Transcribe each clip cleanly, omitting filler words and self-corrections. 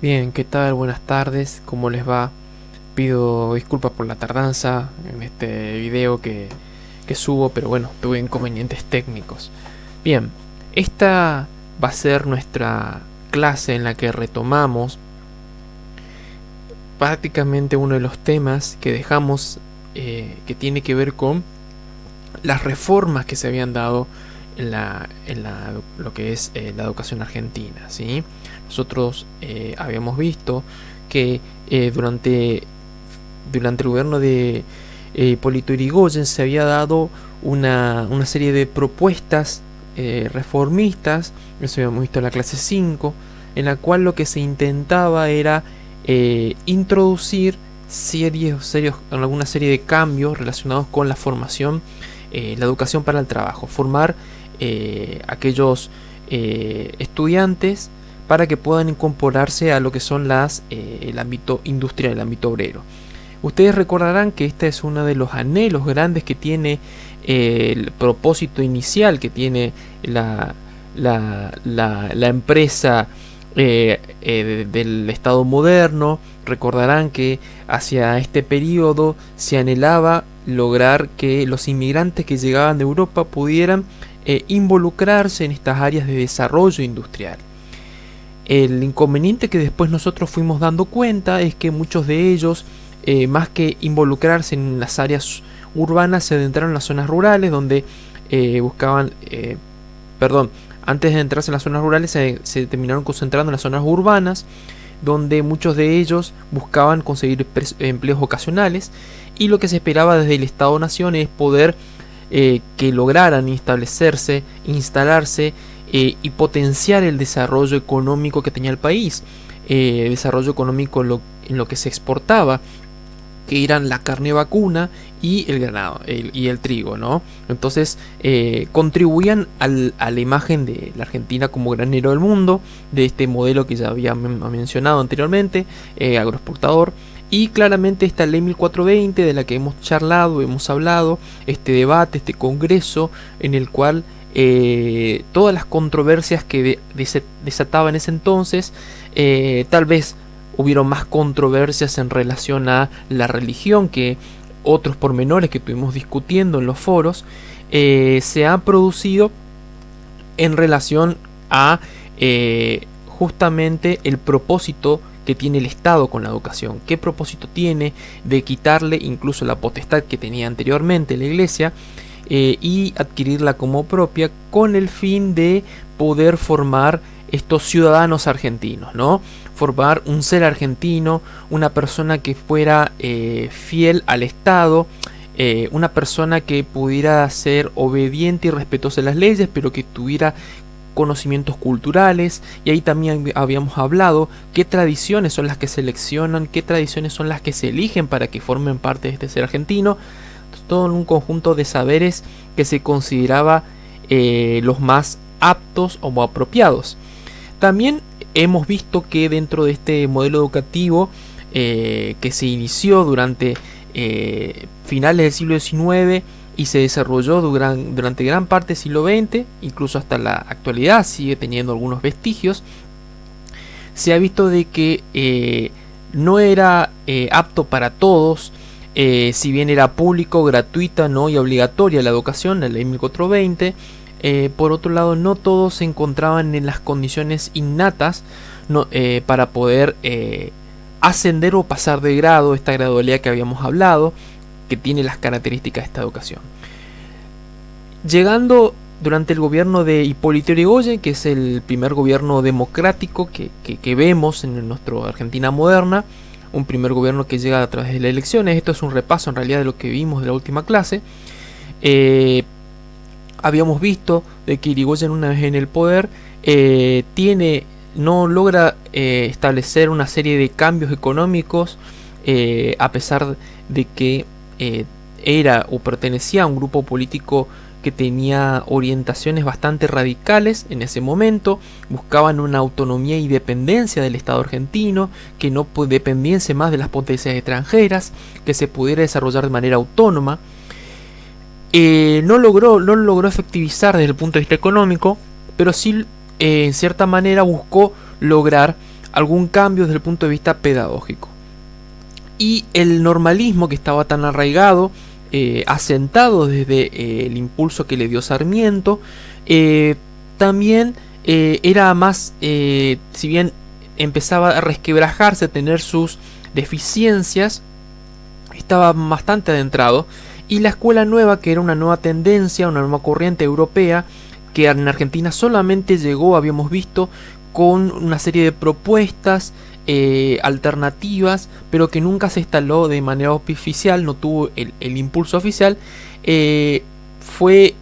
Bien, ¿qué tal? Buenas tardes, ¿cómo les va? Pido disculpas por la tardanza en este video que subo, pero bueno, tuve inconvenientes técnicos. Bien, esta va a ser nuestra clase en la que retomamos prácticamente uno de los temas que dejamos, que tiene que ver con las reformas que se habían dado en lo que es la educación argentina, ¿sí? Nosotros habíamos visto que durante el gobierno de Hipólito Yrigoyen se había dado una serie de propuestas reformistas, eso habíamos visto en la clase 5, en la cual lo que se intentaba era introducir alguna serie de cambios relacionados con la formación, la educación para el trabajo, formar aquellos estudiantes para que puedan incorporarse a lo que son el ámbito industrial, el ámbito obrero. Ustedes recordarán que este es uno de los anhelos grandes que tiene el propósito inicial que tiene la empresa del Estado moderno. Recordarán que hacia este periodo se anhelaba lograr que los inmigrantes que llegaban de Europa pudieran involucrarse en estas áreas de desarrollo industrial. El inconveniente que después nosotros fuimos dando cuenta es que muchos de ellos, más que involucrarse en las áreas urbanas, se adentraron en las zonas rurales donde antes de entrarse en las zonas rurales se terminaron concentrando en las zonas urbanas, donde muchos de ellos buscaban conseguir empleos ocasionales, y lo que se esperaba desde el Estado-Nación es poder que lograran establecerse, instalarse y potenciar el desarrollo económico que tenía el país, desarrollo económico en lo que se exportaba, que eran la carne vacuna y el ganado y el trigo, ¿no? Entonces contribuían a la imagen de la Argentina como granero del mundo, de este modelo que ya había mencionado anteriormente, agroexportador. Y claramente esta ley 1420 de la que hemos charlado, hemos hablado, este debate, este congreso en el cual todas las controversias que desataba en ese entonces, tal vez hubieron más controversias en relación a la religión que otros pormenores que estuvimos discutiendo en los foros, se ha producido en relación a justamente el propósito que tiene el Estado con la educación. ¿Qué propósito tiene de quitarle incluso la potestad que tenía anteriormente la Iglesia y adquirirla como propia, con el fin de poder formar estos ciudadanos argentinos, ¿no? Formar un ser argentino, una persona que fuera fiel al Estado, una persona que pudiera ser obediente y respetuosa de las leyes, pero que tuviera conocimientos culturales. Y ahí también habíamos hablado qué tradiciones son las que seleccionan, qué tradiciones son las que se eligen para que formen parte de este ser argentino. Todo en un conjunto de saberes que se consideraba los más aptos o apropiados. También hemos visto que dentro de este modelo educativo que se inició durante finales del siglo XIX y se desarrolló durante gran parte del siglo XX, incluso hasta la actualidad sigue teniendo algunos vestigios, se ha visto de que no era apto para todos. Si bien era público, gratuita, ¿no?, y obligatoria la educación, la ley 1420, por otro lado no todos se encontraban en las condiciones innatas, ¿no?, para poder ascender o pasar de grado, esta gradualidad que habíamos hablado, que tiene las características de esta educación. Llegando durante el gobierno de Hipólito Yrigoyen, que es el primer gobierno democrático que vemos en nuestra Argentina moderna, un primer gobierno que llega a través de las elecciones. Esto es un repaso en realidad de lo que vimos de la última clase. Habíamos visto de que Yrigoyen, una vez en el poder, no logra establecer una serie de cambios económicos, a pesar de que era o pertenecía a un grupo político que tenía orientaciones bastante radicales en ese momento. Buscaban una autonomía y dependencia del Estado argentino, que no dependiese más de las potencias extranjeras, que se pudiera desarrollar de manera autónoma. No lo logró efectivizar desde el punto de vista económico, pero sí en cierta manera buscó lograr algún cambio desde el punto de vista pedagógico. Y el normalismo, que estaba tan arraigado, asentado desde el impulso que le dio Sarmiento, también era más, si bien empezaba a resquebrajarse, a tener sus deficiencias, estaba bastante adentrado. Y la escuela nueva, que era una nueva tendencia, una nueva corriente europea, que en Argentina solamente llegó, habíamos visto, con una serie de propuestas alternativas, pero que nunca se instaló de manera oficial, no tuvo el impulso oficial, fue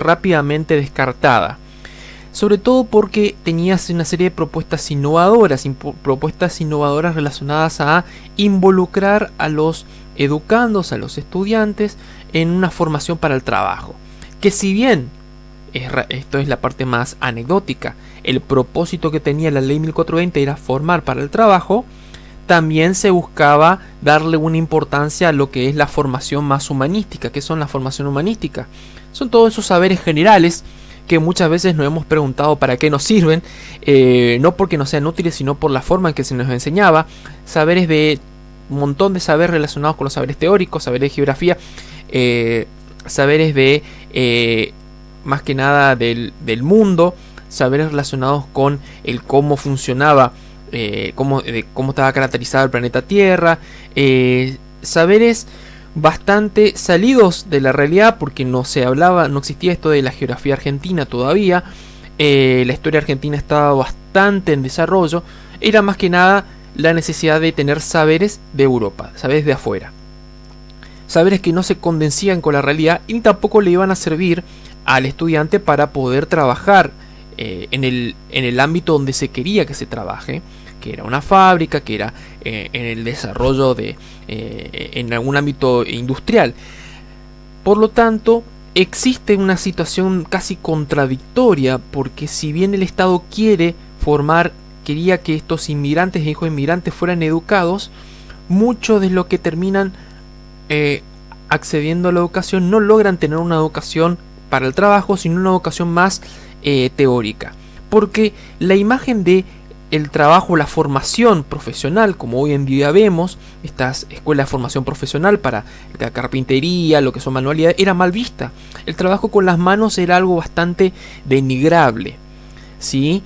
rápidamente descartada. Sobre todo porque tenía una serie de propuestas innovadoras relacionadas a involucrar a los educandos, a los estudiantes, en una formación para el trabajo. Que si bien, esto es la parte más anecdótica, el propósito que tenía la ley 1420 era formar para el trabajo, también se buscaba darle una importancia a lo que es la formación más humanística. ¿Qué son la formación humanística? Son todos esos saberes generales que muchas veces nos hemos preguntado para qué nos sirven, no porque no sean útiles, sino por la forma en que se nos enseñaba. Saberes de un montón de saberes relacionados con los saberes teóricos, saberes de geografía, saberes de más que nada del mundo, saberes relacionados con el cómo funcionaba, cómo estaba caracterizado el planeta Tierra, saberes bastante salidos de la realidad, porque no existía esto de la geografía argentina todavía, la historia argentina estaba bastante en desarrollo. Era más que nada la necesidad de tener saberes de Europa, saberes de afuera, saberes que no se condensían con la realidad y tampoco le iban a servir al estudiante para poder trabajar en el ámbito donde se quería que se trabaje, que era una fábrica, que era en el desarrollo en algún ámbito industrial. Por lo tanto, existe una situación casi contradictoria, porque si bien el Estado quería que estos inmigrantes e hijos de inmigrantes fueran educados, muchos de los que terminan accediendo a la educación no logran tener una educación para el trabajo, sino una educación más teórica, porque la imagen de el trabajo, la formación profesional, como hoy en día vemos, estas escuelas de formación profesional para la carpintería, lo que son manualidades, era mal vista. El trabajo con las manos era algo bastante denigrable, ¿sí?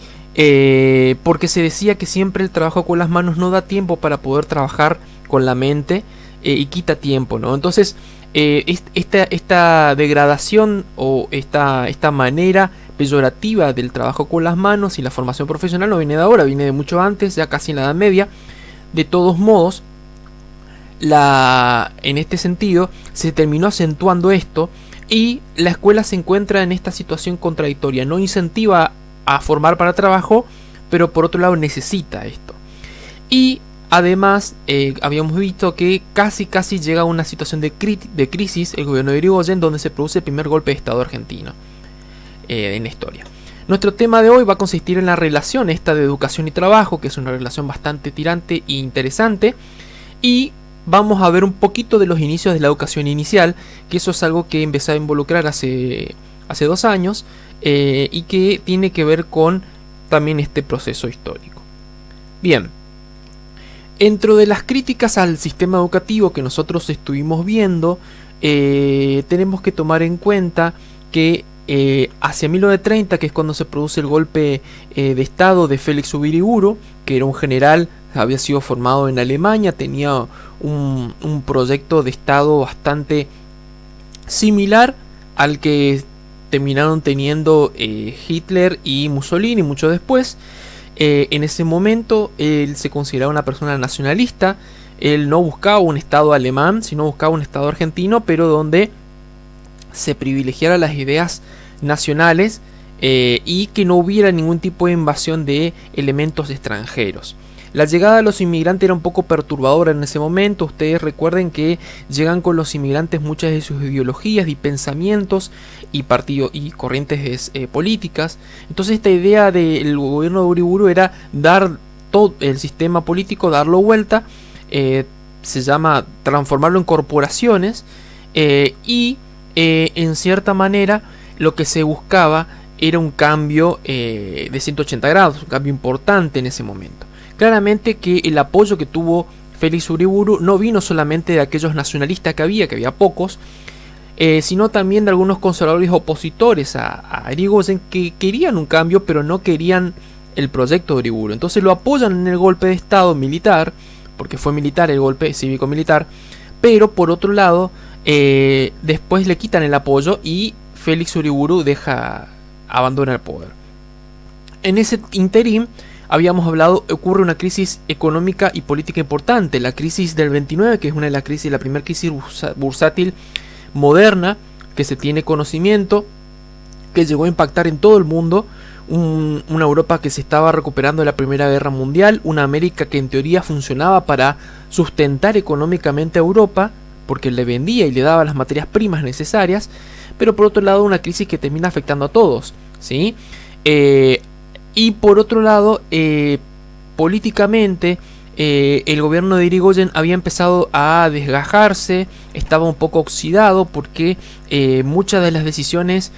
Porque se decía que siempre el trabajo con las manos no da tiempo para poder trabajar con la mente, y quita tiempo, ¿no? Entonces, esta degradación o esta manera peyorativa del trabajo con las manos y la formación profesional no viene de ahora, viene de mucho antes, ya casi en la Edad Media. De todos modos, en este sentido se terminó acentuando esto, y la escuela se encuentra en esta situación contradictoria. No incentiva a formar para trabajo, pero por otro lado necesita esto. Y además, habíamos visto que casi llega a una situación de crisis el gobierno de Irigoyen, donde se produce el primer golpe de Estado argentino en la historia. Nuestro tema de hoy va a consistir en la relación esta de educación y trabajo, que es una relación bastante tirante e interesante, y vamos a ver un poquito de los inicios de la educación inicial, que eso es algo que empecé a involucrar hace 2 años, y que tiene que ver con también este proceso histórico. Bien, dentro de las críticas al sistema educativo que nosotros estuvimos viendo, tenemos que tomar en cuenta que hacia 1930, que es cuando se produce el golpe de Estado de Félix Ubiriburu, que era un general, había sido formado en Alemania, tenía un proyecto de Estado bastante similar al que terminaron teniendo Hitler y Mussolini mucho después. En ese momento él se consideraba una persona nacionalista. Él no buscaba un Estado alemán, sino buscaba un Estado argentino, pero donde se privilegiara las ideas nacionales, y que no hubiera ningún tipo de invasión de elementos extranjeros. La llegada de los inmigrantes era un poco perturbadora en ese momento. Ustedes recuerden que llegan con los inmigrantes muchas de sus ideologías y pensamientos y partidos y corrientes políticas. Entonces esta idea del gobierno de Uriburu era dar todo el sistema político, darlo vuelta, se llama transformarlo en corporaciones, y en cierta manera lo que se buscaba era un cambio de 180 grados, un cambio importante en ese momento. claramente que el apoyo que tuvo Félix Uriburu no vino solamente de aquellos nacionalistas que había pocos, sino también de algunos conservadores opositores a Irigoyen, que querían un cambio pero no querían el proyecto de Uriburu. Entonces lo apoyan en el golpe de estado militar, porque fue militar el golpe cívico-militar, pero por otro lado después le quitan el apoyo y Félix Uriburu abandona el poder. En ese interín, habíamos hablado, ocurre una crisis económica y política importante, la crisis del 29, que es una de las crisis, la primera crisis bursátil moderna que se tiene conocimiento, que llegó a impactar en todo el mundo, una Europa que se estaba recuperando de la Primera Guerra Mundial, una América que en teoría funcionaba para sustentar económicamente a Europa, porque le vendía y le daba las materias primas necesarias, pero por otro lado una crisis que termina afectando a todos, ¿sí? Y por otro lado, políticamente, el gobierno de Irigoyen había empezado a desgajarse, estaba un poco oxidado porque muchas de las decisiones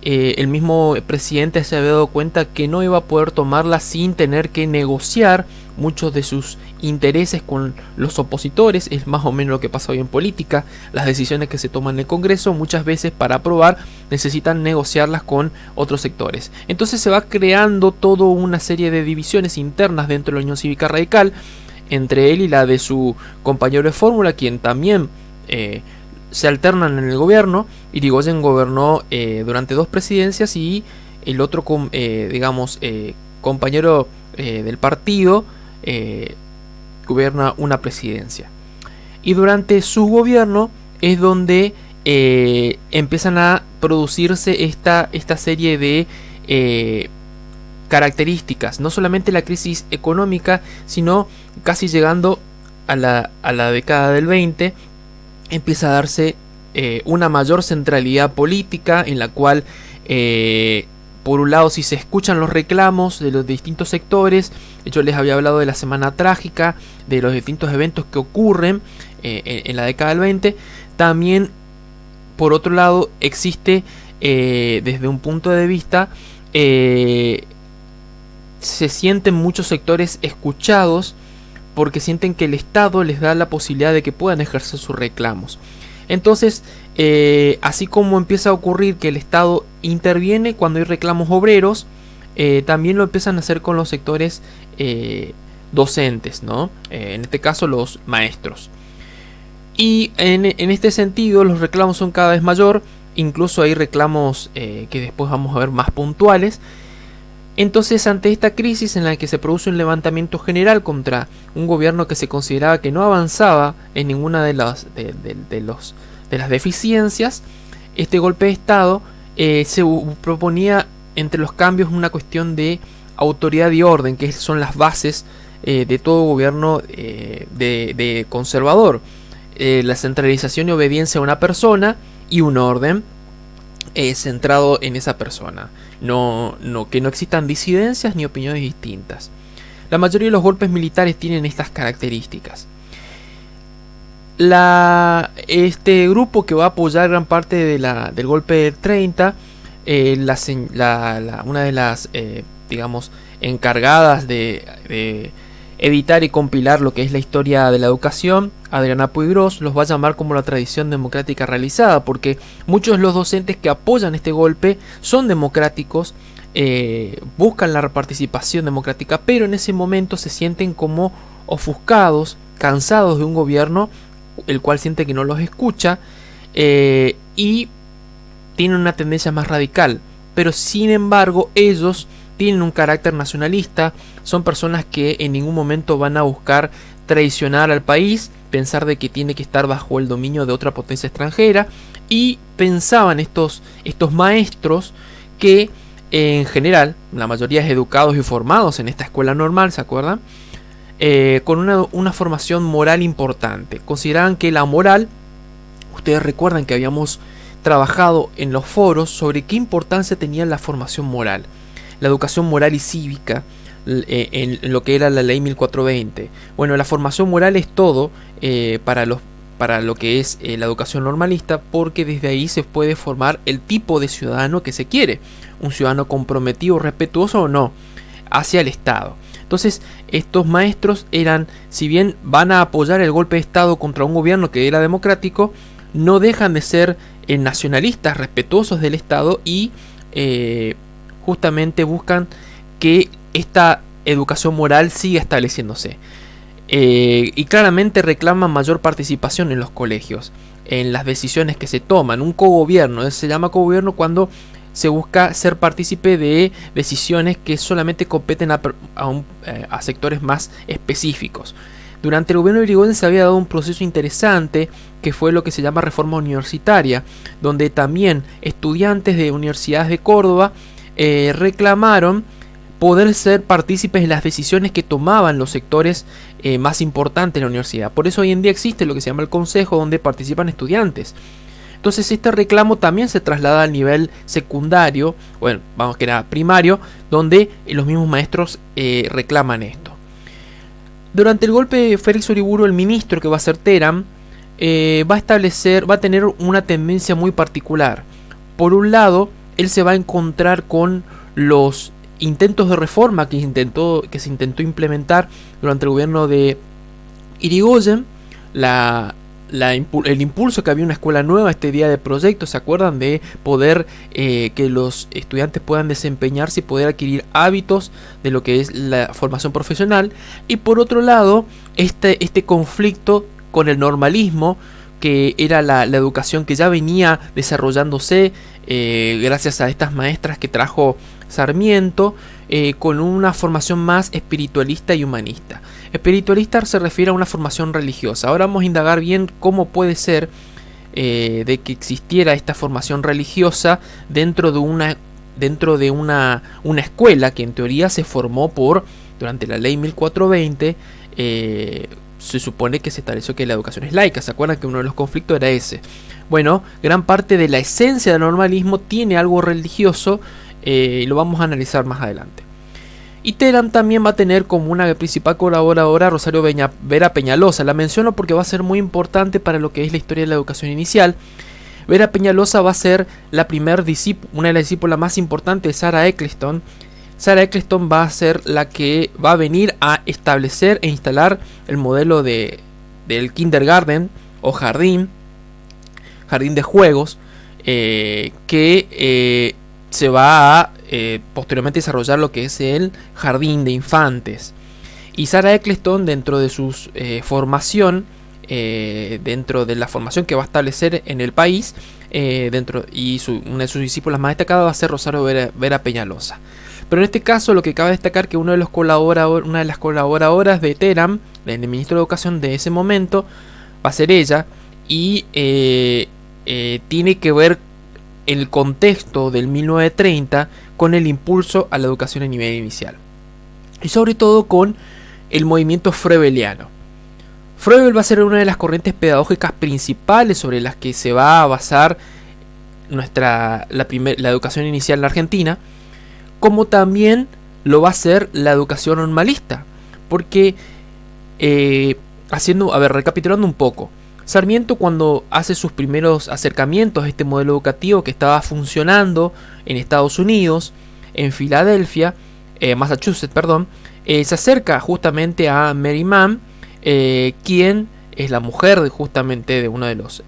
el mismo presidente se había dado cuenta que no iba a poder tomarlas sin tener que negociar muchos de sus intereses con los opositores. Es más o menos lo que pasa hoy en política. Las decisiones que se toman en el Congreso muchas veces para aprobar necesitan negociarlas con otros sectores. Entonces se va creando toda una serie de divisiones internas dentro de la Unión Cívica Radical, entre él y la de su compañero de fórmula, quien también se alternan en el gobierno. Irigoyen gobernó durante 2 presidencias y el otro compañero del partido gobierna una presidencia. Y durante su gobierno es donde empiezan a producirse esta serie de características, no solamente la crisis económica, sino casi llegando a la década del 20, empieza a darse una mayor centralidad política en la cual por un lado, si se escuchan los reclamos de los distintos sectores, yo les había hablado de la Semana Trágica, de los distintos eventos que ocurren en la década del 20, también por otro lado existe desde un punto de vista, se sienten muchos sectores escuchados porque sienten que el Estado les da la posibilidad de que puedan ejercer sus reclamos. Entonces, así como empieza a ocurrir que el Estado interviene cuando hay reclamos obreros, también lo empiezan a hacer con los sectores docentes, ¿no? En este caso los maestros. Y en este sentido los reclamos son cada vez mayor, incluso hay reclamos que después vamos a ver más puntuales. Entonces, ante esta crisis en la que se produce un levantamiento general contra un gobierno que se consideraba que no avanzaba en ninguna de las deficiencias, este golpe de Estado se proponía entre los cambios una cuestión de autoridad y orden, que son las bases de todo gobierno de conservador. La centralización y obediencia a una persona y un orden centrado en esa persona. Que no existan disidencias ni opiniones distintas. La mayoría de los golpes militares tienen estas características. Este grupo que va a apoyar gran parte del golpe del 30, una de las encargadas de editar y compilar lo que es la historia de la educación, Adriana Puigros, los va a llamar como la tradición democrática realizada, porque muchos de los docentes que apoyan este golpe son democráticos, buscan la participación democrática, pero en ese momento se sienten como ofuscados, cansados de un gobierno el cual siente que no los escucha, y tienen una tendencia más radical. Pero sin embargo ellos tienen un carácter nacionalista, son personas que en ningún momento van a buscar traicionar al país, pensar de que tiene que estar bajo el dominio de otra potencia extranjera, y pensaban estos maestros que en general, la mayoría es educados y formados en esta escuela normal, ¿se acuerdan? Con una formación moral importante. Consideraban que la moral, ustedes recuerdan que habíamos trabajado en los foros sobre qué importancia tenía la formación moral, la educación moral y cívica en lo que era la ley 1420. Bueno, la formación moral es todo para lo que es la educación normalista, porque desde ahí se puede formar el tipo de ciudadano que se quiere, un ciudadano comprometido, respetuoso o no hacia el Estado. Entonces estos maestros eran, si bien van a apoyar el golpe de Estado contra un gobierno que era democrático, no dejan de ser nacionalistas, respetuosos del Estado y justamente buscan que esta educación moral siga estableciéndose. Y claramente reclaman mayor participación en los colegios, en las decisiones que se toman, un cogobierno. Se llama cogobierno cuando se busca ser partícipe de decisiones que solamente competen a sectores más específicos. Durante el gobierno de Irigoyen se había dado un proceso interesante que fue lo que se llama reforma universitaria, donde también estudiantes de universidades de Córdoba reclamaron poder ser partícipes de las decisiones que tomaban los sectores más importantes de la universidad. Por eso hoy en día existe lo que se llama el consejo, donde participan estudiantes. Entonces este reclamo también se traslada al nivel secundario, bueno, vamos que era primario, donde los mismos maestros reclaman esto. Durante el golpe de Félix Uriburu, el ministro que va a ser Teram, va a tener una tendencia muy particular. Por un lado, él se va a encontrar con los intentos de reforma que se intentó implementar durante el gobierno de Irigoyen, el impulso que había una escuela nueva, este día de proyectos, ¿se acuerdan? De poder que los estudiantes puedan desempeñarse y poder adquirir hábitos de lo que es la formación profesional. Y por otro lado, este conflicto con el normalismo, que era la educación que ya venía desarrollándose gracias a estas maestras que trajo Sarmiento, con una formación más espiritualista y humanista. Espiritualista se refiere a una formación religiosa. Ahora vamos a indagar bien cómo puede ser de que existiera esta formación religiosa dentro de una escuela que en teoría se formó durante la ley 1420. Se supone que se estableció que la educación es laica. ¿Se acuerdan que uno de los conflictos era ese? Bueno, gran parte de la esencia del normalismo tiene algo religioso y lo vamos a analizar más adelante. Y Teram también va a tener como una principal colaboradora Rosario Vera Peñalosa. La menciono porque va a ser muy importante para lo que es la historia de la educación inicial. Vera Peñalosa va a ser una de las discípulas más importantes de Sarah Eccleston. Sarah Eccleston va a ser la que va a venir a establecer e instalar el modelo del kindergarten o jardín de juegos, que se va a posteriormente desarrollar lo que es el jardín de infantes. Y Sarah Eccleston, dentro de su formación, dentro de la formación que va a establecer en el país, una de sus discípulas más destacadas va a ser Rosario Vera Peñalosa. Pero en este caso lo que cabe destacar que una de las colaboradoras de Teram, del ministro de Educación de ese momento, va a ser ella, y tiene que ver el contexto del 1930 con el impulso a la educación a nivel inicial. Y sobre todo con el movimiento froebeliano. Froebel va a ser una de las corrientes pedagógicas principales sobre las que se va a basar la educación inicial en la Argentina, como también lo va a ser la educación normalista. Porque, recapitulando un poco, Sarmiento, cuando hace sus primeros acercamientos a este modelo educativo que estaba funcionando en Estados Unidos, en Filadelfia, Massachusetts, se acerca justamente a Mary Mann, quien es la mujer justamente de uno de los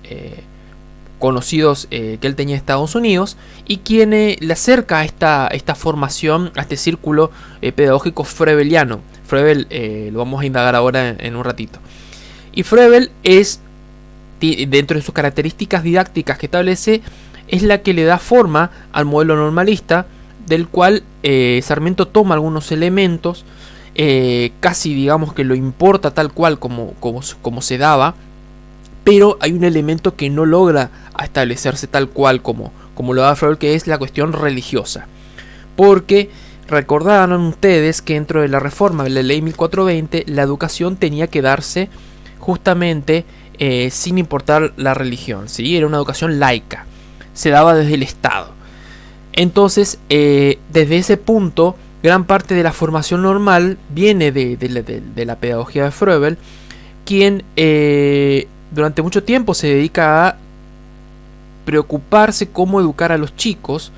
conocidos que él tenía en Estados Unidos, y quien le acerca a esta formación, a este círculo pedagógico froebeliano. Froebel lo vamos a indagar ahora en un ratito. Y Froebel dentro de sus características didácticas que establece, es la que le da forma al modelo normalista, del cual Sarmiento toma algunos elementos, casi digamos que lo importa tal cual como se daba, pero hay un elemento que no logra establecerse tal cual como lo da Froebel, que es la cuestión religiosa. Porque recordaron ustedes que dentro de la reforma de la ley 1420, la educación tenía que darse justamente sin importar la religión, ¿sí? Era una educación laica, se daba desde el Estado. Entonces, desde ese punto, gran parte de la formación normal viene de la pedagogía de Froebel, quien durante mucho tiempo se dedica a preocuparse cómo educar a los chicos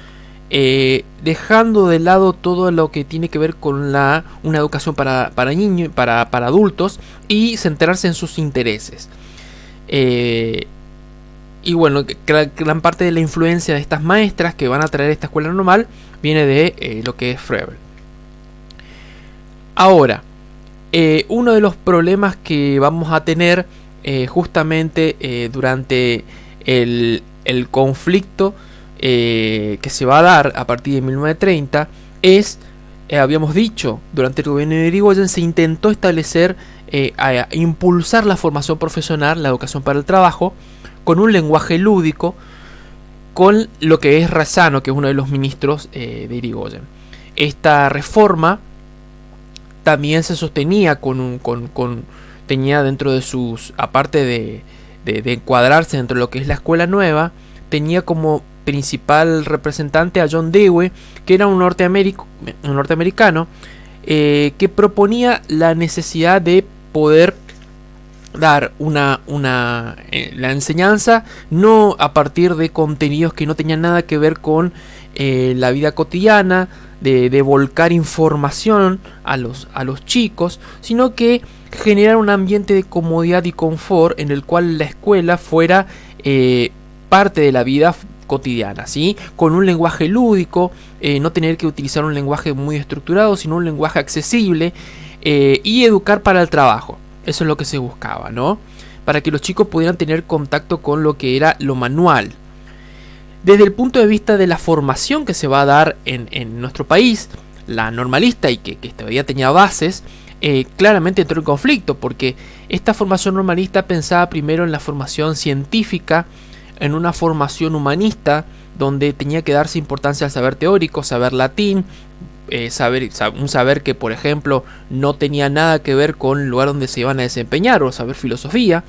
dejando de lado todo lo que tiene que ver con una educación para niños, para adultos, y centrarse en sus intereses. Y bueno, gran parte de la influencia de estas maestras que van a traer esta escuela normal viene de lo que es Froebel. Ahora, uno de los problemas que vamos a tener justamente durante el conflicto que se va a dar a partir de 1930 es, habíamos dicho, durante el gobierno de Irigoyen se intentó establecer, impulsar la formación profesional, la educación para el trabajo, con un lenguaje lúdico, con lo que es Razzano, que es uno de los ministros de Irigoyen. Esta reforma también se sostenía tenía dentro de sus, aparte de encuadrarse dentro de lo que es la escuela nueva, tenía como principal representante a John Dewey, que era un norteamericano que proponía la necesidad de poder dar la enseñanza no a partir de contenidos que no tenían nada que ver con la vida cotidiana, de volcar información a los chicos, sino que generar un ambiente de comodidad y confort en el cual la escuela fuera parte de la vida cotidiana, ¿sí? Con un lenguaje lúdico, no tener que utilizar un lenguaje muy estructurado, sino un lenguaje accesible, y educar para el trabajo. Eso es lo que se buscaba, ¿no? Para que los chicos pudieran tener contacto con lo que era lo manual. Desde el punto de vista de la formación que se va a dar en nuestro país, la normalista, y que todavía tenía bases, claramente entró en conflicto, porque esta formación normalista pensaba primero en la formación científica, en una formación humanista, donde tenía que darse importancia al saber teórico, saber latín, un saber que, por ejemplo, no tenía nada que ver con el lugar donde se iban a desempeñar, o saber filosofía.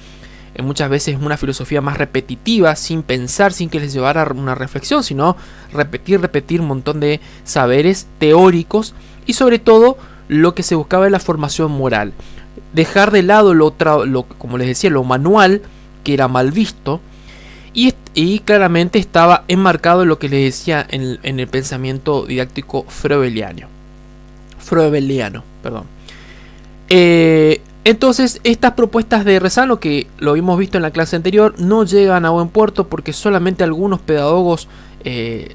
Muchas veces una filosofía más repetitiva, sin pensar, sin que les llevara a una reflexión, sino repetir un montón de saberes teóricos, y sobre todo lo que se buscaba es la formación moral. Dejar de lado como les decía, lo manual, que era mal visto, y claramente estaba enmarcado en lo que les decía en el pensamiento didáctico froebeliano. Entonces, estas propuestas de Razzano, que lo hemos visto en la clase anterior, no llegan a buen puerto porque solamente algunos pedagogos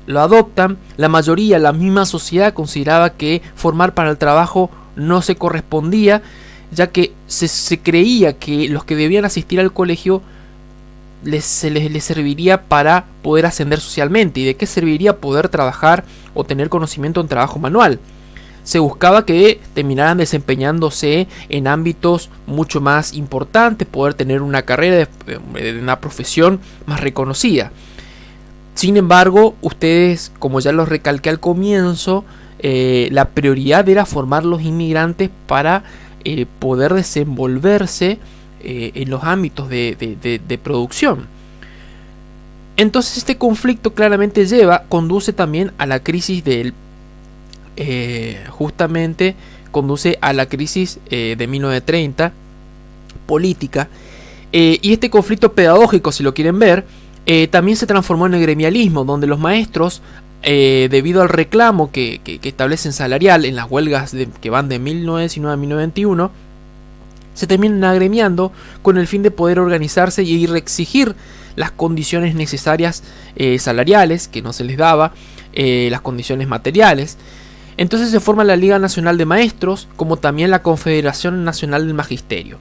lo adoptan. La mayoría, la misma sociedad, consideraba que formar para el trabajo no se correspondía, ya que se creía que los que debían asistir al colegio les serviría para poder ascender socialmente. ¿Y de qué serviría poder trabajar o tener conocimiento en trabajo manual? Se buscaba que terminaran desempeñándose en ámbitos mucho más importantes, poder tener una carrera, una profesión más reconocida. Sin embargo, ustedes, como ya los recalqué al comienzo, la prioridad era formar los inmigrantes para poder desenvolverse en los ámbitos de producción. Entonces este conflicto claramente conduce también a la crisis conduce a la crisis de 1930 política, y este conflicto pedagógico, si lo quieren ver, también se transformó en el gremialismo, donde los maestros, debido al reclamo que establecen salarial en las huelgas que van de 1919 a 1921, se terminan agremiando con el fin de poder organizarse y exigir las condiciones necesarias salariales que no se les daba, las condiciones materiales. Entonces se forma la Liga Nacional de Maestros, como también la Confederación Nacional del Magisterio.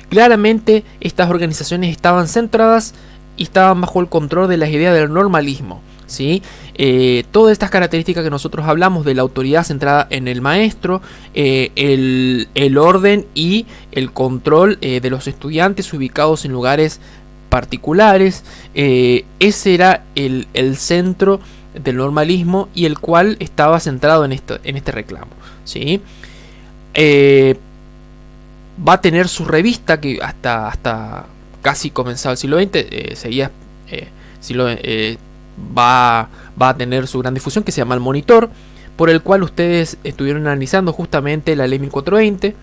Claramente estas organizaciones estaban centradas y estaban bajo el control de las ideas del normalismo, ¿sí? Todas estas características que nosotros hablamos de la autoridad centrada en el maestro, el orden y el control de los estudiantes ubicados en lugares particulares, ese era el centro del normalismo, y el cual estaba centrado en este reclamo, ¿sí? Va a tener su revista que hasta casi comenzado el siglo XX va a tener su gran difusión, que se llama El Monitor, por el cual ustedes estuvieron analizando justamente la ley 1420,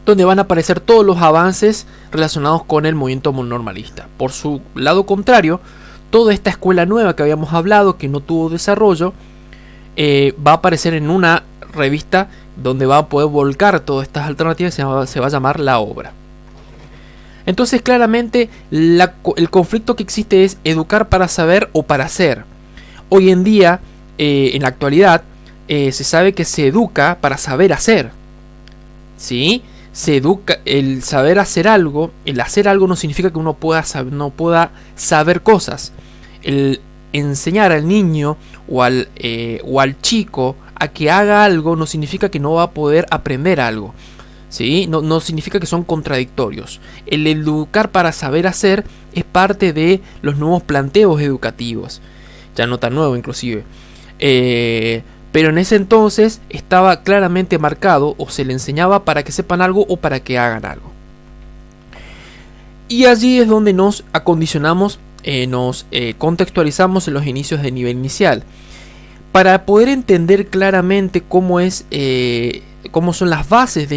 donde van a aparecer todos los avances relacionados con el movimiento normalista. Por su lado contrario, toda esta escuela nueva que habíamos hablado, que no tuvo desarrollo, va a aparecer en una revista donde va a poder volcar todas estas alternativas, se va a llamar La Obra. Entonces claramente el conflicto que existe es educar para saber o para hacer. Hoy en día, en la actualidad, se sabe que se educa para saber hacer, ¿sí? Se educa, el saber hacer algo, el hacer algo no significa que uno no pueda saber cosas. El enseñar al niño o al chico a que haga algo no significa que no va a poder aprender algo, ¿sí? No significa que son contradictorios. El educar para saber hacer es parte de los nuevos planteos educativos, ya no tan nuevo inclusive. Pero en ese entonces estaba claramente marcado, o se le enseñaba para que sepan algo o para que hagan algo. Y allí es donde nos acondicionamos, nos contextualizamos en los inicios de nivel inicial. Para poder entender claramente cómo son las bases de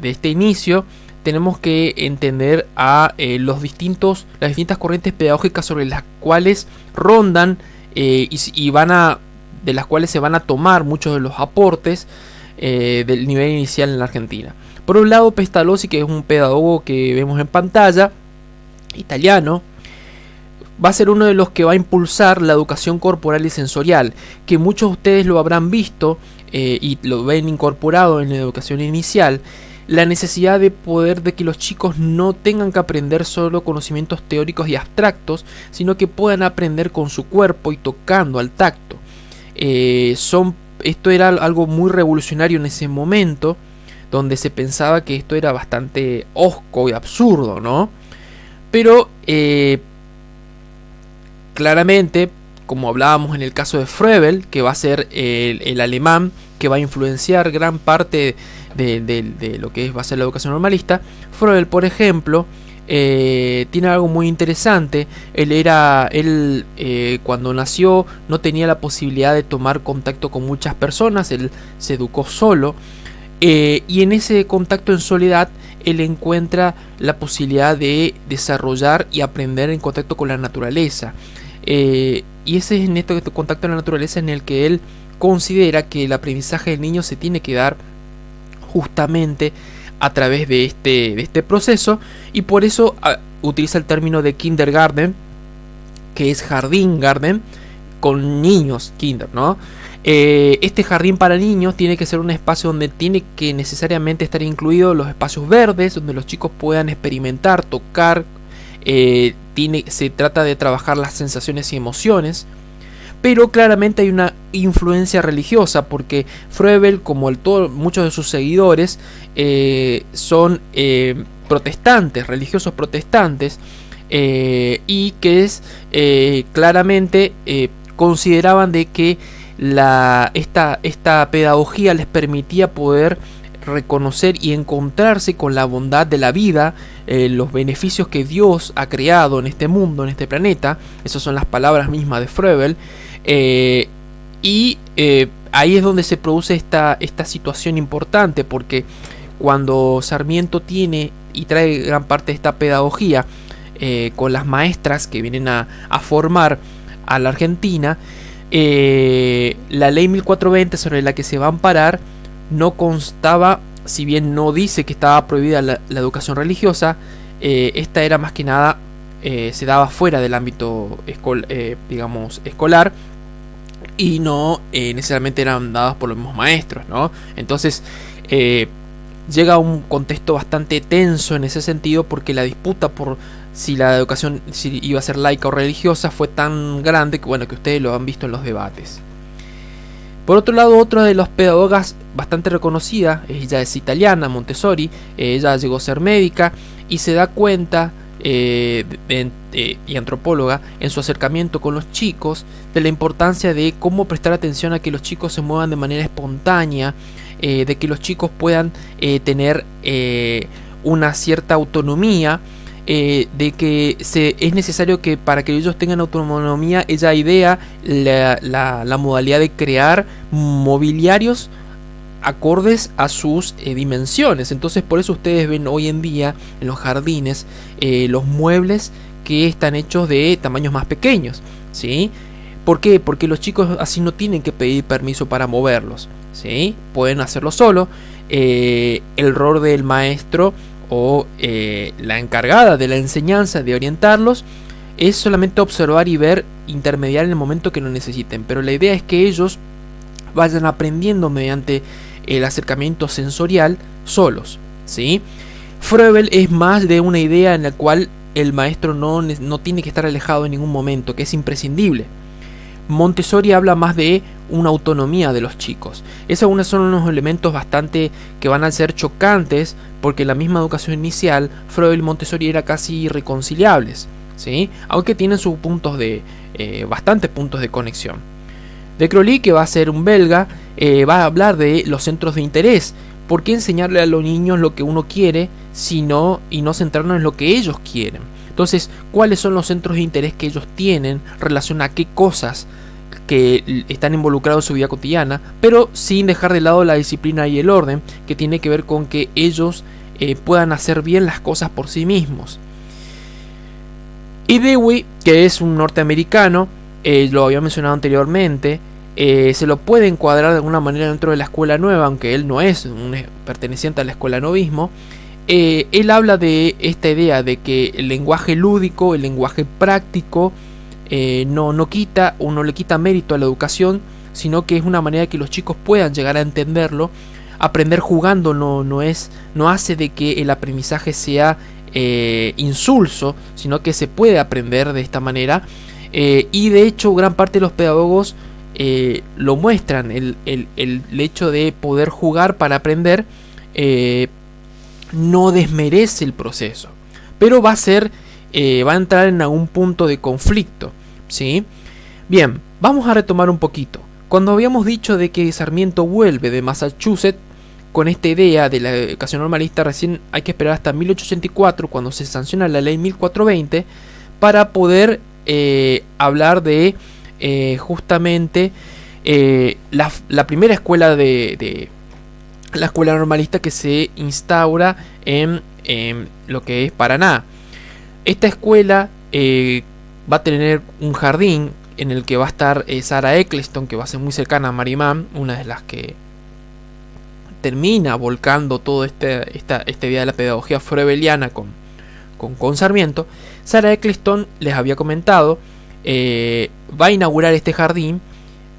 este inicio, tenemos que entender a las distintas corrientes pedagógicas sobre las cuales rondan de las cuales se van a tomar muchos de los aportes del nivel inicial en la Argentina. Por un lado, Pestalozzi, que es un pedagogo que vemos en pantalla, italiano, va a ser uno de los que va a impulsar la educación corporal y sensorial, que muchos de ustedes lo habrán visto y lo ven incorporado en la educación inicial. La necesidad de que los chicos no tengan que aprender solo conocimientos teóricos y abstractos, sino que puedan aprender con su cuerpo y tocando al tacto. Esto era algo muy revolucionario en ese momento, donde se pensaba que esto era bastante hosco y absurdo, ¿no? Pero claramente, como hablábamos en el caso de Froebel, que va a ser el alemán que va a influenciar gran parte de lo que va a ser la educación normalista, Froebel, por ejemplo, tiene algo muy interesante. Él cuando nació no tenía la posibilidad de tomar contacto con muchas personas, él se educó solo, y en ese contacto en soledad él encuentra la posibilidad de desarrollar y aprender en contacto con la naturaleza, y ese es en este contacto con la naturaleza en el que él considera que el aprendizaje del niño se tiene que dar justamente a través de este proceso, y por eso utiliza el término de kindergarten, que es jardín garden con niños, kinder, ¿no? Este jardín para niños tiene que ser un espacio donde tiene que necesariamente estar incluidos los espacios verdes, donde los chicos puedan experimentar, tocar. Se trata de trabajar las sensaciones y emociones. Pero claramente hay una influencia religiosa, porque Froebel, como muchos de sus seguidores, son protestantes, religiosos protestantes, y que claramente consideraban de que esta pedagogía les permitía poder reconocer y encontrarse con la bondad de la vida, los beneficios que Dios ha creado en este mundo, en este planeta. Esas son las palabras mismas de Froebel. Ahí es donde se produce esta situación importante, porque cuando Sarmiento tiene y trae gran parte de esta pedagogía con las maestras que vienen a formar a la Argentina, la ley 1420 sobre la que se va a amparar no constaba, si bien no dice que estaba prohibida la educación religiosa, esta era más que nada, se daba fuera del ámbito escolar, y no necesariamente eran dadas por los mismos maestros, ¿no? Entonces llega a un contexto bastante tenso en ese sentido, porque la disputa por si la educación iba a ser laica o religiosa fue tan grande que ustedes lo han visto en los debates. Por otro lado, otra de las pedagogas bastante reconocida, ella es italiana, Montessori. Ella llegó a ser médica y se da cuenta, y antropóloga, en su acercamiento con los chicos, de la importancia de cómo prestar atención a que los chicos se muevan de manera espontánea, de que los chicos puedan tener una cierta autonomía, de que es necesario que para que ellos tengan autonomía, ella idea la modalidad de crear mobiliarios acordes a sus dimensiones. Entonces por eso ustedes ven hoy en día en los jardines los muebles que están hechos de tamaños más pequeños, ¿sí? ¿Por qué? Porque los chicos así no tienen que pedir permiso para moverlos, ¿sí? Pueden hacerlo solo. El rol del maestro o la encargada de la enseñanza de orientarlos es solamente observar y ver, intermediar en el momento que lo necesiten, pero la idea es que ellos vayan aprendiendo mediante el acercamiento sensorial solos, ¿sí? Froebel es más de una idea en la cual el maestro no tiene que estar alejado en ningún momento, que es imprescindible. Montessori habla más de una autonomía de los chicos. Esos son unos elementos bastante que van a ser chocantes, porque en la misma educación inicial Froebel y Montessori eran casi irreconciliables, ¿sí? Aunque tienen sus puntos bastantes puntos de conexión. De Crowley, que va a ser un belga, va a hablar de los centros de interés. ¿Por qué enseñarle a los niños lo que uno quiere y no centrarnos en lo que ellos quieren? Entonces, ¿cuáles son los centros de interés que ellos tienen en relación a qué cosas que están involucrados en su vida cotidiana, pero sin dejar de lado la disciplina y el orden, que tiene que ver con que ellos puedan hacer bien las cosas por sí mismos? Y Dewey, que es un norteamericano, lo había mencionado anteriormente, se lo puede encuadrar de alguna manera dentro de la escuela nueva, aunque él no es un perteneciente a la escuela novismo. Él habla de esta idea de que el lenguaje lúdico, el lenguaje práctico, no quita o no le quita mérito a la educación, sino que es una manera de que los chicos puedan llegar a entenderlo. Aprender jugando no hace de que el aprendizaje sea insulso, sino que se puede aprender de esta manera. Y de hecho gran parte de los pedagogos lo muestran, el hecho de poder jugar para aprender no desmerece el proceso, pero va a entrar en algún punto de conflicto, ¿sí? Bien, vamos a retomar un poquito. Cuando habíamos dicho de que Sarmiento vuelve de Massachusetts con esta idea de la educación normalista, recién hay que esperar hasta 1884, cuando se sanciona la ley 1420, para poder hablar de justamente la primera escuela de la escuela normalista que se instaura en lo que es Paraná. Esta escuela va a tener un jardín en el que va a estar Sarah Eccleston, que va a ser muy cercana a Mary Mann, una de las que termina volcando todo esta idea de la pedagogía froebeliana con Sarmiento. Sarah Eccleston, les había comentado, va a inaugurar este jardín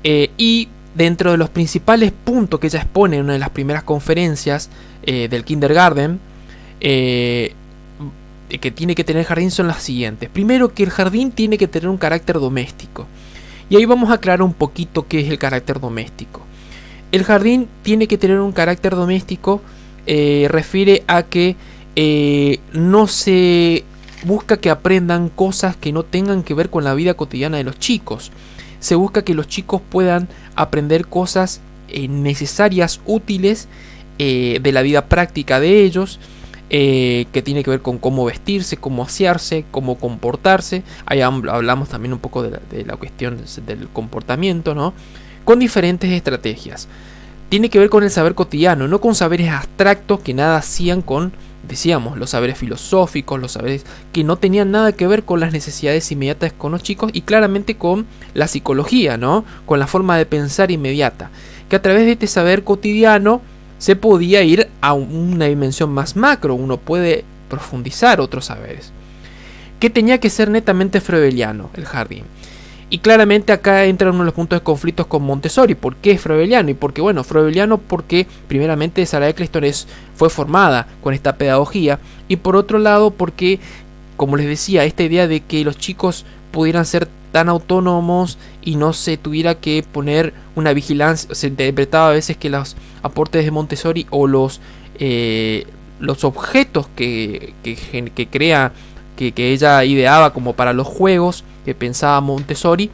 y dentro de los principales puntos que ella expone en una de las primeras conferencias del kindergarten que tiene que tener el jardín son las siguientes. Primero, que el jardín tiene que tener un carácter doméstico. Y ahí vamos a aclarar un poquito qué es el carácter doméstico. El jardín tiene que tener un carácter doméstico, refiere a que no se busca que aprendan cosas que no tengan que ver con la vida cotidiana de los chicos. Se busca que los chicos puedan aprender cosas necesarias, útiles, de la vida práctica de ellos, que tiene que ver con cómo vestirse, cómo asearse, cómo comportarse. Ahí hablamos también un poco de la cuestión del comportamiento, ¿no? Con diferentes estrategias. Tiene que ver con el saber cotidiano, no con saberes abstractos que nada hacían con, decíamos, los saberes filosóficos, los saberes que no tenían nada que ver con las necesidades inmediatas con los chicos, y claramente con la psicología, ¿no? Con la forma de pensar inmediata, que a través de este saber cotidiano se podía ir a una dimensión más macro, uno puede profundizar otros saberes. Que tenía que ser netamente froebeliano el jardín. Y claramente acá entra uno de los puntos de conflictos con Montessori. ¿Por qué es froebeliano? Y porque, bueno, froebeliano porque primeramente Sarah Eccleston fue formada con esta pedagogía, y por otro lado porque, como les decía, esta idea de que los chicos pudieran ser tan autónomos y no se tuviera que poner una vigilancia. Se interpretaba a veces que los aportes de Montessori o los objetos que crea, que ella ideaba como para los juegos que pensaba Montessori,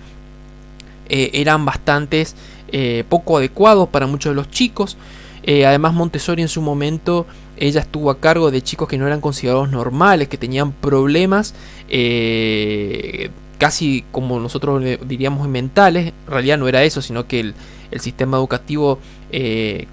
eran bastantes poco adecuados para muchos de los chicos. Además, Montessori en su momento, ella estuvo a cargo de chicos que no eran considerados normales, que tenían problemas casi como nosotros diríamos mentales. En realidad no era eso, sino que el sistema educativo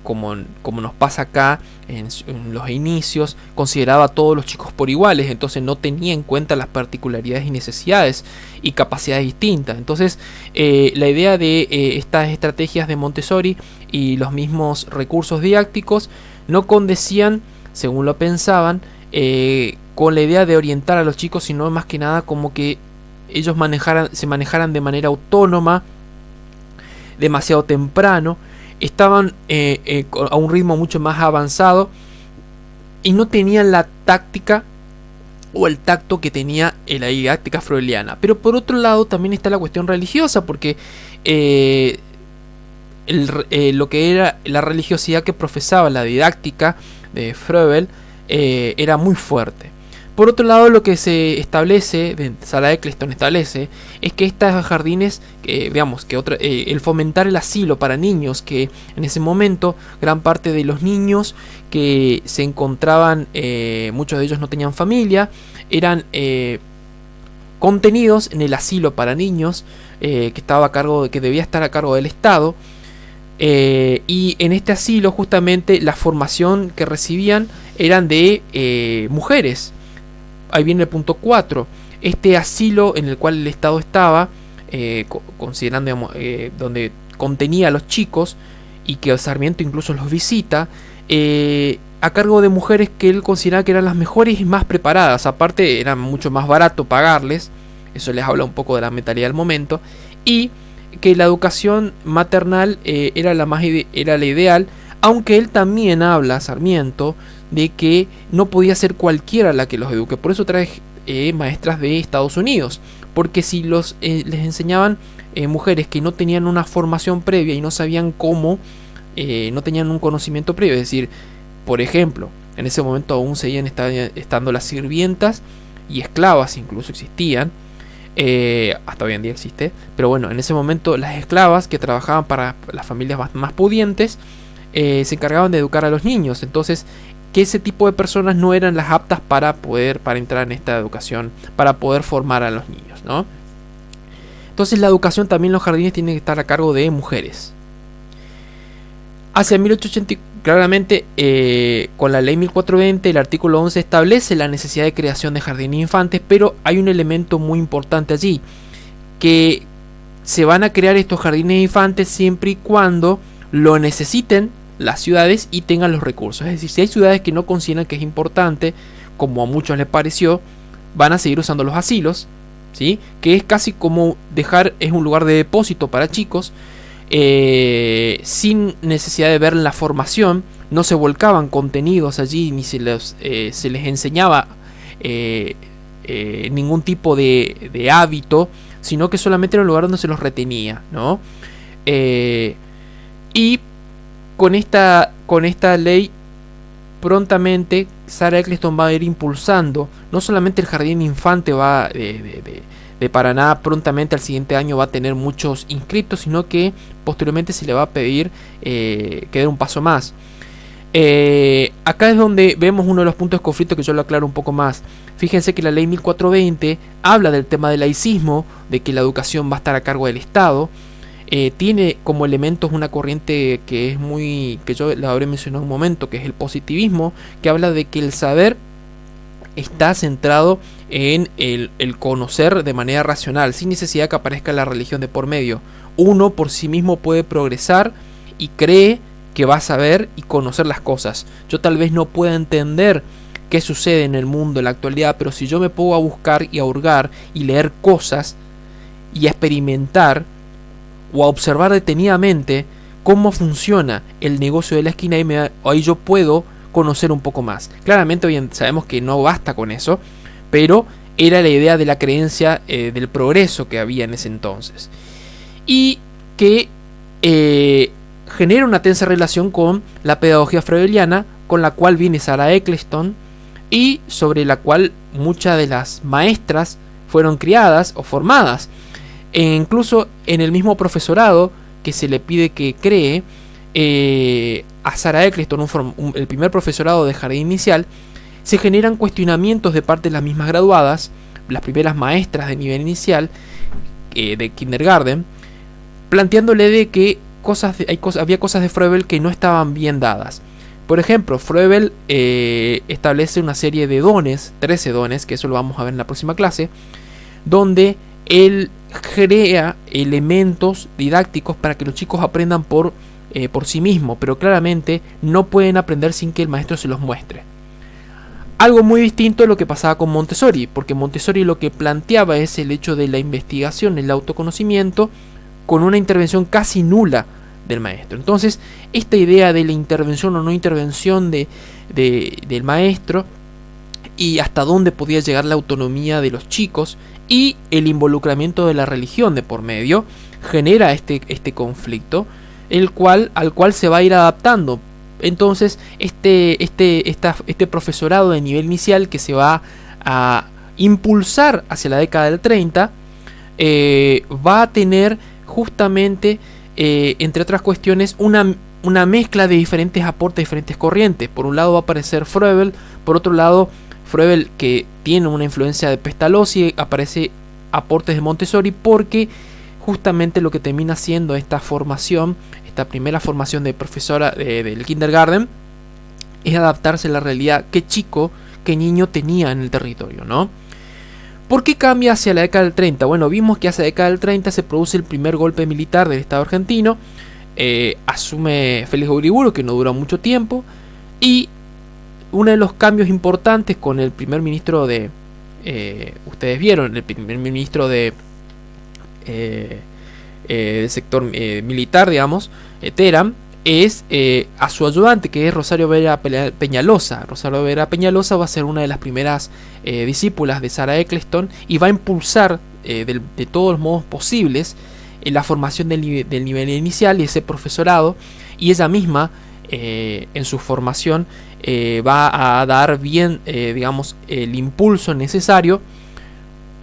como nos pasa acá en los inicios, consideraba a todos los chicos por iguales, entonces no tenía en cuenta las particularidades y necesidades y capacidades distintas. Entonces la idea de estas estrategias de Montessori y los mismos recursos didácticos no condecían, según lo pensaban, con la idea de orientar a los chicos, sino más que nada como que ellos se manejaran de manera autónoma demasiado temprano, estaban a un ritmo mucho más avanzado y no tenían la táctica o el tacto que tenía la didáctica freudiana. Pero por otro lado también está la cuestión religiosa, porque lo que era la religiosidad que profesaba la didáctica de Froebel era muy fuerte. Por otro lado, lo que se establece, Sarah Eccleston establece, es que estos jardines, veamos, que el fomentar el asilo para niños, que en ese momento gran parte de los niños que se encontraban, muchos de ellos no tenían familia, eran contenidos en el asilo para niños, que debía estar a cargo del Estado. Y en este asilo justamente la formación que recibían eran de mujeres. Ahí viene el punto 4. Este asilo en el cual el Estado estaba, considerando, digamos, donde contenía a los chicos y que Sarmiento incluso los visita, a cargo de mujeres que él consideraba que eran las mejores y más preparadas. Aparte era mucho más barato pagarles, eso les habla un poco de la mentalidad del momento, y que la educación maternal era la ideal, aunque él también habla, Sarmiento, de que no podía ser cualquiera la que los eduque. Por eso trae maestras de Estados Unidos, porque si les enseñaban mujeres que no tenían una formación previa y no sabían cómo, no tenían un conocimiento previo, es decir, por ejemplo, en ese momento aún seguían estando las sirvientas y esclavas, incluso existían, hasta hoy en día existe, pero bueno, en ese momento las esclavas que trabajaban para las familias más pudientes se encargaban de educar a los niños. Entonces, que ese tipo de personas no eran las aptas para entrar en esta educación, para poder formar a los niños, ¿no? Entonces la educación también en los jardines tiene que estar a cargo de mujeres. Hacia 1880, claramente, con la ley 1420, el artículo 11 establece la necesidad de creación de jardines infantes, pero hay un elemento muy importante allí, que se van a crear estos jardines infantes siempre y cuando lo necesiten las ciudades y tengan los recursos. Es decir, si hay ciudades que no consideran que es importante, como a muchos les pareció, van a seguir usando los asilos, ¿sí? Que es casi como es un lugar de depósito para chicos, sin necesidad de ver la formación. No se volcaban contenidos allí, ni se les enseñaba ningún tipo de hábito, sino que solamente era un lugar donde se los retenía, ¿no? Y con esta ley, prontamente Sarah Eccleston va a ir impulsando, no solamente el jardín infante va de Paraná, prontamente al siguiente año va a tener muchos inscriptos, sino que posteriormente se le va a pedir que dé un paso más. Acá es donde vemos uno de los puntos de conflicto que yo lo aclaro un poco más. Fíjense que la ley 1420 habla del tema del laicismo, de que la educación va a estar a cargo del Estado. Tiene como elementos una corriente que yo la habré mencionado un momento, que es el positivismo, que habla de que el saber está centrado en el conocer de manera racional, sin necesidad que aparezca la religión de por medio. Uno por sí mismo puede progresar y cree que va a saber y conocer las cosas. Yo tal vez no pueda entender qué sucede en el mundo en la actualidad, pero si yo me pongo a buscar y a hurgar y leer cosas y a experimentar o a observar detenidamente cómo funciona el negocio de la esquina, ahí yo puedo conocer un poco más. Claramente hoy sabemos que no basta con eso, pero era la idea de la creencia del progreso que había en ese entonces, y que genera una tensa relación con la pedagogía freudiana, con la cual viene Sarah Eccleston y sobre la cual muchas de las maestras fueron criadas o formadas. E incluso en el mismo profesorado que se le pide que cree a Sarah Eccleston, el primer profesorado de jardín inicial, se generan cuestionamientos de parte de las mismas graduadas, las primeras maestras de nivel inicial, de kindergarten, planteándole de que había cosas de Froebel que no estaban bien dadas. Por ejemplo, Froebel establece una serie de dones, 13 dones, que eso lo vamos a ver en la próxima clase, donde él crea elementos didácticos para que los chicos aprendan por sí mismos, pero claramente no pueden aprender sin que el maestro se los muestre. Algo muy distinto a lo que pasaba con Montessori, porque Montessori lo que planteaba es el hecho de la investigación, el autoconocimiento, con una intervención casi nula del maestro. Entonces, esta idea de la intervención o no intervención del maestro y hasta dónde podía llegar la autonomía de los chicos y el involucramiento de la religión de por medio genera este conflicto, al cual se va a ir adaptando. Entonces, este profesorado de nivel inicial que se va a impulsar hacia la década del 30 va a tener justamente, entre otras cuestiones, una mezcla de diferentes aportes, diferentes corrientes. Por un lado va a aparecer Froebel, por otro lado Froebel, que tiene una influencia de Pestalozzi, aparece aportes de Montessori, porque justamente lo que termina siendo esta formación, esta primera formación de profesora del kindergarten, es adaptarse a la realidad que chico, que niño tenía en el territorio, ¿no? ¿Por qué cambia hacia la década del 30? Bueno, vimos que hacia la década del 30 se produce el primer golpe militar del Estado argentino, asume Félix Uriburu, que no dura mucho tiempo, y uno de los cambios importantes con el primer ministro de... ustedes vieron, el primer ministro del sector militar, digamos, Teram, es a su ayudante, que es Rosario Vera Peñalosa. Rosario Vera Peñalosa va a ser una de las primeras discípulas de Sarah Eccleston y va a impulsar de todos los modos posibles la formación del nivel inicial y ese profesorado, y ella misma en su formación va a dar bien, digamos, el impulso necesario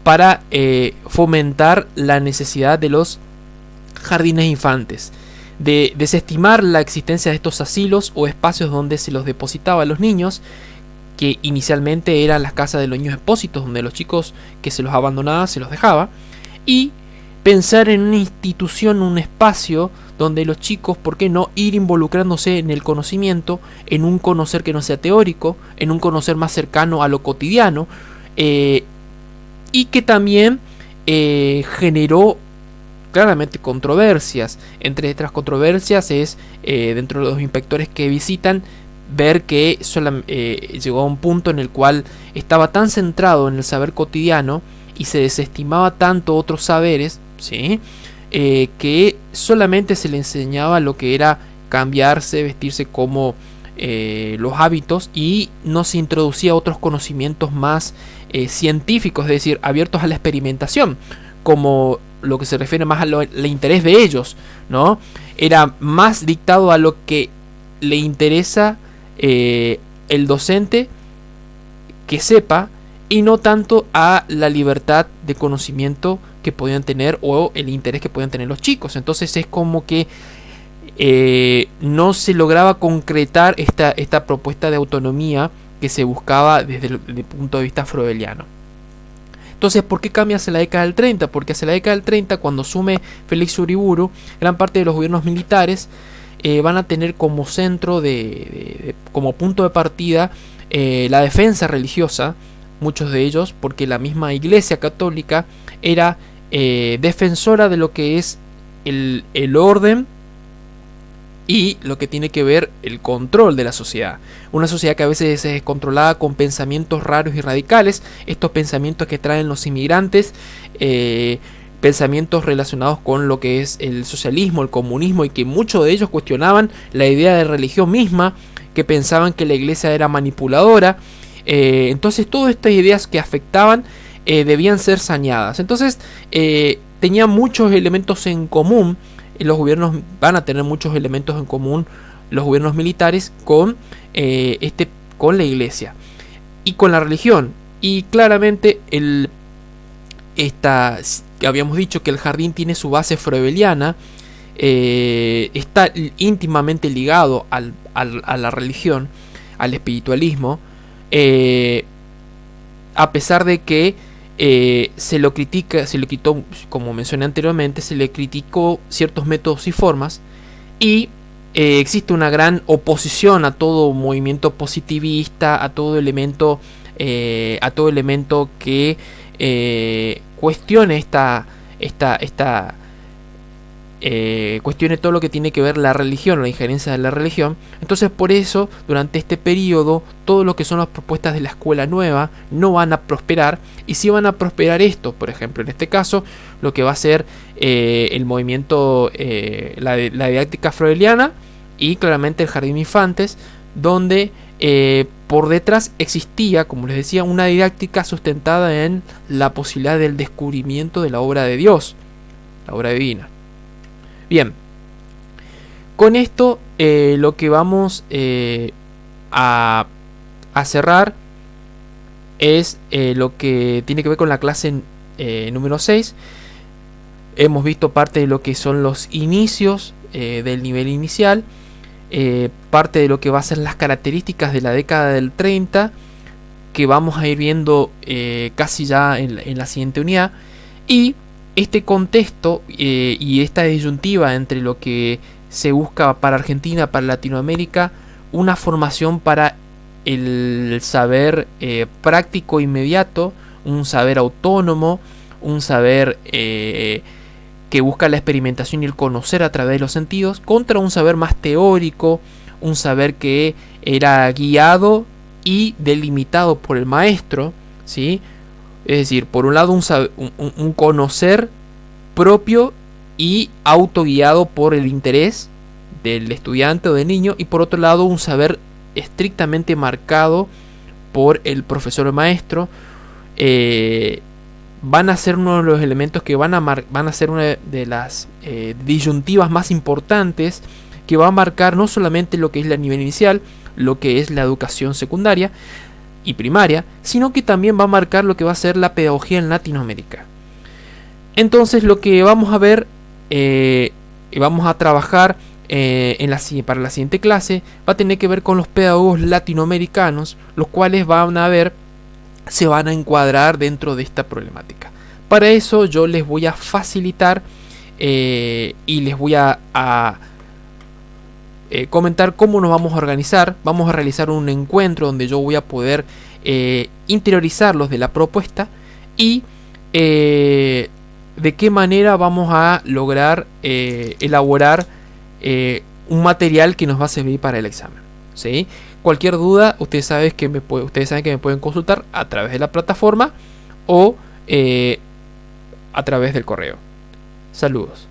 para fomentar la necesidad de los jardines infantes, de desestimar la existencia de estos asilos o espacios donde se los depositaba a los niños, que inicialmente eran las casas de los niños expósitos, donde los chicos que se los abandonaba se los dejaba, y pensar en una institución, un espacio donde los chicos, ¿por qué no?, ir involucrándose en el conocimiento, en un conocer que no sea teórico, en un conocer más cercano a lo cotidiano, y que también generó claramente controversias. Entre otras controversias es, dentro de los inspectores que visitan, ver que llegó a un punto en el cual estaba tan centrado en el saber cotidiano y se desestimaba tanto otros saberes, ¿sí?, que solamente se le enseñaba lo que era cambiarse, vestirse como los hábitos, y no se introducía otros conocimientos más científicos, es decir, abiertos a la experimentación, como lo que se refiere más al interés de ellos, ¿no? Era más dictado a lo que le interesa el docente que sepa, y no tanto a la libertad de conocimiento que podían tener o el interés que podían tener los chicos. Entonces es como que no se lograba concretar esta propuesta de autonomía que se buscaba desde el punto de vista froebeliano. Entonces, ¿por qué cambia hacia la década del 30? Porque hacia la década del 30, cuando asume Félix Uriburu, gran parte de los gobiernos militares van a tener como centro, como punto de partida, la defensa religiosa, muchos de ellos, porque la misma Iglesia Católica era defensora de lo que es el orden y lo que tiene que ver el control de la sociedad. Una sociedad que a veces es controlada con pensamientos raros y radicales, estos pensamientos que traen los inmigrantes, pensamientos relacionados con lo que es el socialismo, el comunismo, y que muchos de ellos cuestionaban la idea de religión misma, que pensaban que la iglesia era manipuladora. Entonces todas estas ideas que afectaban debían ser saneadas. Entonces tenía muchos elementos en común. Los gobiernos van a tener muchos elementos en común, los gobiernos militares, con la iglesia y con la religión. Y claramente habíamos dicho que el jardín tiene su base froebeliana, está íntimamente ligado a la religión, al espiritualismo, a pesar de que se le quitó, como mencioné anteriormente, se le criticó ciertos métodos y formas, Y existe una gran oposición a todo movimiento positivista, a todo elemento que cuestione cuestione todo lo que tiene que ver la religión, la injerencia de la religión. Entonces, por eso, durante este periodo, todo lo que son las propuestas de la escuela nueva no van a prosperar, y sí van a prosperar esto, por ejemplo, en este caso, lo que va a ser el movimiento, la didáctica freudiana y claramente el jardín de infantes, donde por detrás existía, como les decía, una didáctica sustentada en la posibilidad del descubrimiento de la obra de Dios, la obra divina. Bien, con esto lo que vamos a cerrar es lo que tiene que ver con la clase número 6. Hemos visto parte de lo que son los inicios del nivel inicial, parte de lo que va a ser las características de la década del 30, que vamos a ir viendo casi ya en la siguiente unidad, y este contexto y esta disyuntiva entre lo que se busca para Argentina, para Latinoamérica, una formación para el saber práctico inmediato, un saber autónomo, un saber que busca la experimentación y el conocer a través de los sentidos, contra un saber más teórico, un saber que era guiado y delimitado por el maestro, ¿sí? Es decir, por un lado un conocer propio y autoguiado por el interés del estudiante o del niño, y por otro lado un saber estrictamente marcado por el profesor o maestro. Van a ser uno de los elementos que van a ser una de las disyuntivas más importantes, que va a marcar no solamente lo que es el nivel inicial, lo que es la educación secundaria y primaria, sino que también va a marcar lo que va a ser la pedagogía en Latinoamérica. Entonces, lo que vamos a ver y vamos a trabajar para la siguiente clase va a tener que ver con los pedagogos latinoamericanos, los cuales se van a encuadrar dentro de esta problemática. Para eso yo les voy a facilitar y les voy a comentar cómo nos vamos a organizar. Vamos a realizar un encuentro donde yo voy a poder interiorizarlos de la propuesta y de qué manera vamos a lograr elaborar un material que nos va a servir para el examen, ¿sí? Cualquier duda, ustedes saben que me pueden consultar a través de la plataforma o a través del correo. Saludos.